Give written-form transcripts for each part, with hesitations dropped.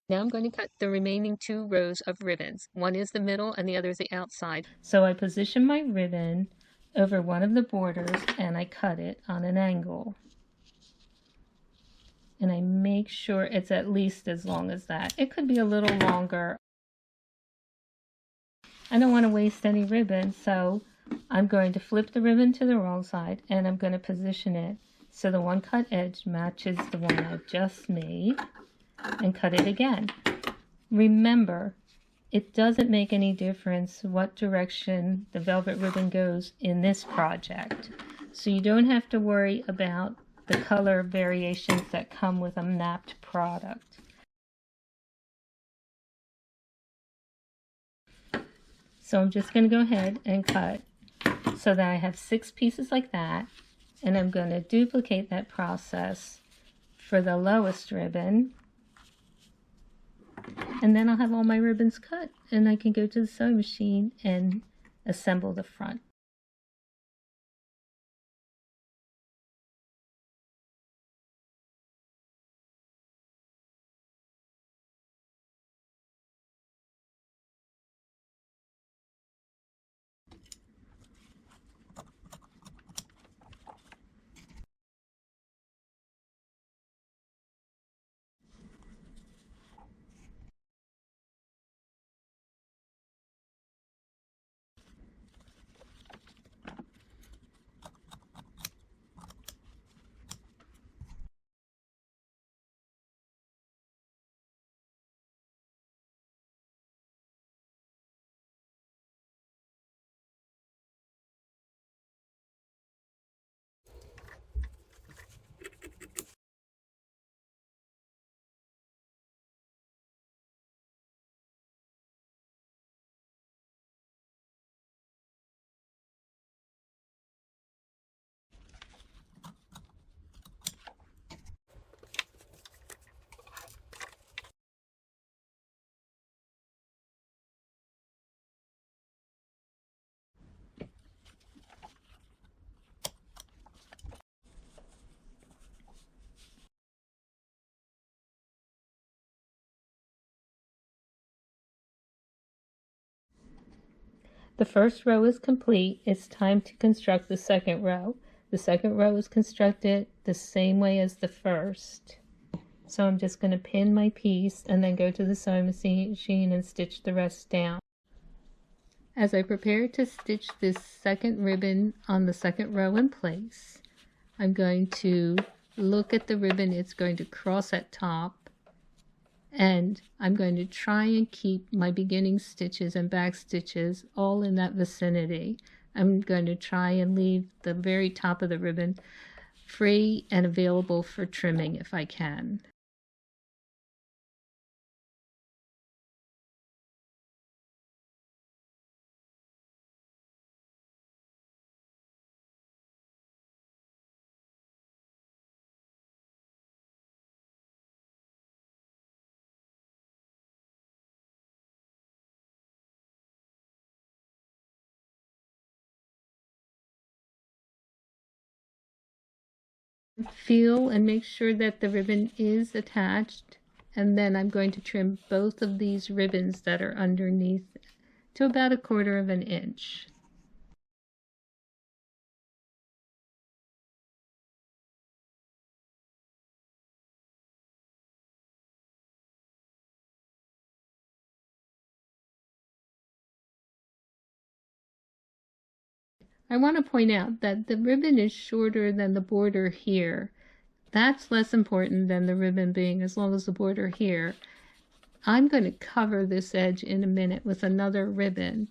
Now I'm going to cut the remaining 2 rows of ribbons. One is the middle and the other is the outside. So I position my ribbon over one of the borders and I cut it on an angle. And I make sure it's at least as long as that. It could be a little longer. I don't want to waste any ribbon, so I'm going to flip the ribbon to the wrong side and I'm going to position it so the one cut edge matches the one I just made, and cut it again. Remember, it doesn't make any difference what direction the velvet ribbon goes in this project, so you don't have to worry about the color variations that come with a mapped product. So I'm just going to go ahead and cut so that I have 6 pieces like that, and I'm going to duplicate that process for the lowest ribbon, and then I'll have all my ribbons cut and I can go to the sewing machine and assemble the front. The first row is complete. It's time to construct the second row. The second row is constructed the same way as the first. So I'm just going to pin my piece and then go to the sewing machine and stitch the rest down. As I prepare to stitch this second ribbon on the second row in place, I'm going to look at the ribbon it's going to cross at top, and I'm going to try and keep my beginning stitches and back stitches all in that vicinity. I'm going to try and leave the very top of the ribbon free and available for trimming if I can. Feel and make sure that the ribbon is attached, and then I'm going to trim both of these ribbons that are underneath to about 1/4 of an inch. I want to point out that the ribbon is shorter than the border here. That's less important than the ribbon being as long as the border here. I'm going to cover this edge in a minute with another ribbon,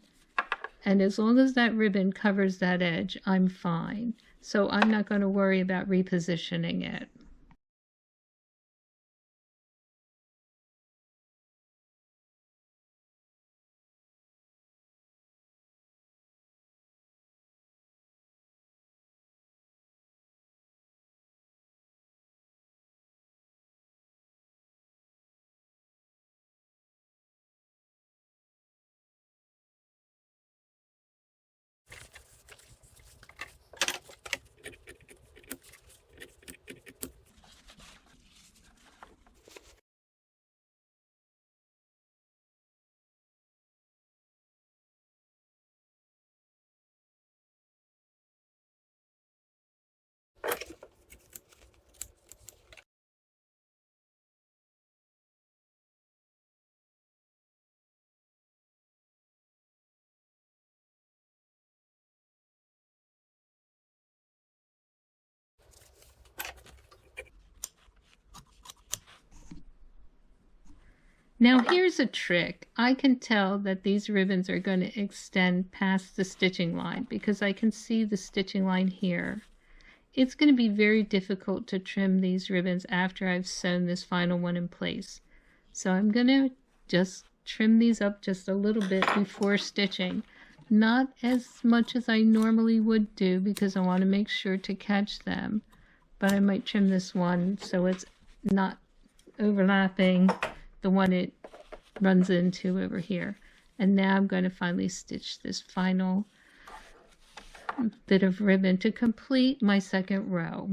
and as long as that ribbon covers that edge, I'm fine. So I'm not going to worry about repositioning it. Now here's a trick. I can tell that these ribbons are going to extend past the stitching line because I can see the stitching line here. It's going to be very difficult to trim these ribbons after I've sewn this final one in place. So I'm going to just trim these up just a little bit before stitching. Not as much as I normally would do because I want to make sure to catch them. But I might trim this one so it's not overlapping the one it runs into over here. And now I'm going to finally stitch this final bit of ribbon to complete my second row.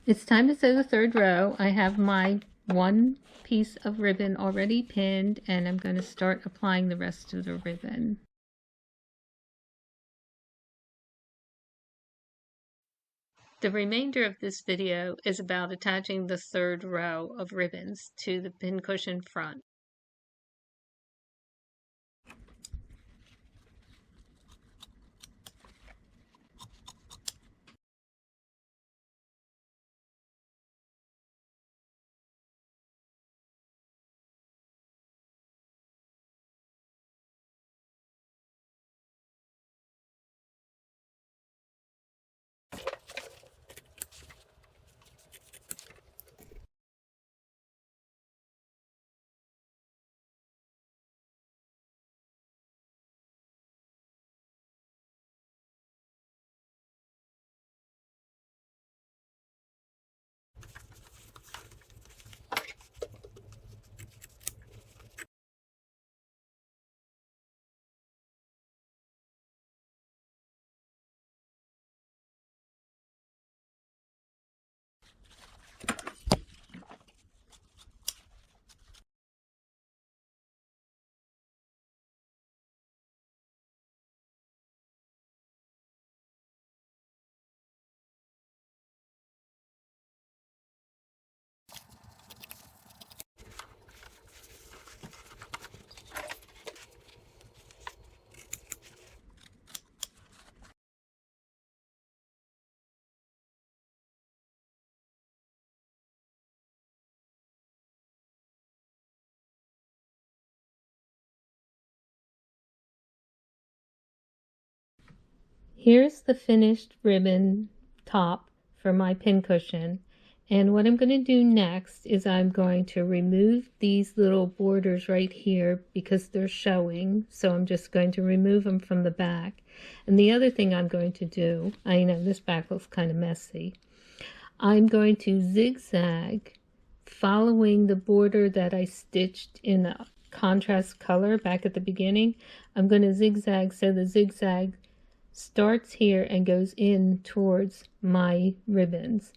It's time to sew the third row. I have my one piece of ribbon already pinned, and I'm going to start applying the rest of the ribbon. The remainder of this video is about attaching the third row of ribbons to the pincushion front. Here's the finished ribbon top for my pincushion, and what I'm going to do next is I'm going to remove these little borders right here because they're showing, so I'm just going to remove them from the back. And the other thing I'm going to do, I know this back looks kind of messy, I'm going to zigzag following the border that I stitched in a contrast color back at the beginning. I'm going to zigzag so the zigzag starts here and goes in towards my ribbons.